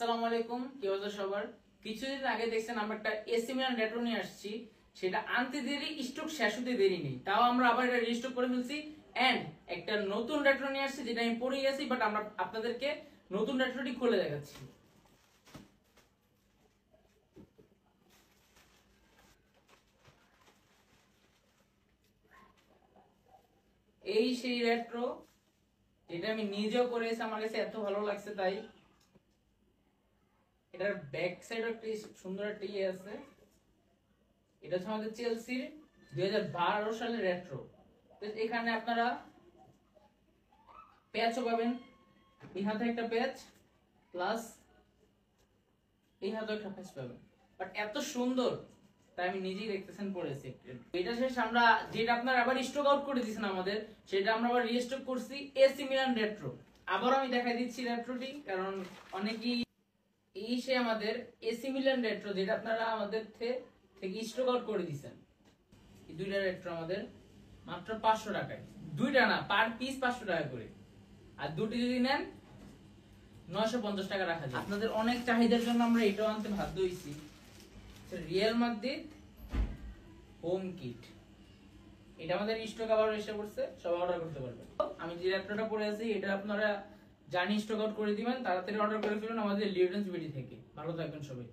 আসসালামু আলাইকুম, কি অবস্থা সবার? কিছুদিন আগে দেখছেন আমরা একটা এসি মিলান রেট্রো নিয়ে আসছি। সেটা আনতে দেরি, স্টক শেষ হতে দেরি নেই, তাও আমরা আবার এটা রিস্টক করে ফেলছি। এন্ড একটা নতুন রেট্রো নিয়ে আসছি যেটা আমি পরে গেছি, বাট আমরা আপনাদেরকে নতুন রেট্রোটি খুলে দেখাচ্ছি। এই সেই রেট্রো যেটা আমি নিজেও পরেছি, আমার কাছে এত ভালো লাগছে। তাই এটার ব্যাক সাইড একটা সুন্দর একটা ইয়ে আছে। এটা হচ্ছে আমাদের চেলসির 2012 সালের রেট্রো। এখানে আপনারা প্যাচও পাবেন, এই হাতে একটা প্যাচ প্লাস এই হাতে একটা প্যাচ পাবেন, বাট এত সুন্দর তাই আমি নিজেই দেখতেছেন পড়েছি। এটা শেষ, আমরা যেটা আপনারা আবার স্টক আউট করে দিয়েছেন আমাদের, সেটা আমরা আবার রিস্টক করছি এসি মিলান রেট্রো। আবার আমি দেখাই দিচ্ছি রেট্রোটি, কারণ অনেকেই এই সে আমাদের এসি মিলান রেট্রো যেটা আপনারা আমাদের থেকে স্টক আউট করে দিয়েছেন। এই দুইটা রেট্রো আমাদের মাত্র 500 টাকায়, দুইটা না, পার পিস 500 টাকা করে। আর দুটি যদি নেন 950 টাকা রাখা যায়। আপনাদের অনেক চাহিদার জন্য আমরা এটাও আনতে বাধ্য হইছি, রিয়েল মাদ্রিদ হোম কিট। এটা আমাদের স্টক আবার এসে পড়ছে, সব অর্ডার করতে পারবেন। আমি যে রেট্রোটা পরে আছি এটা আপনারা জানি স্টক আউট করে দিবেন, তাড়াতাড়ি অর্ডার করে ফেলুন আমাদের লিওডেন্স বিডি থেকে। ভালো থাকবেন সবাই।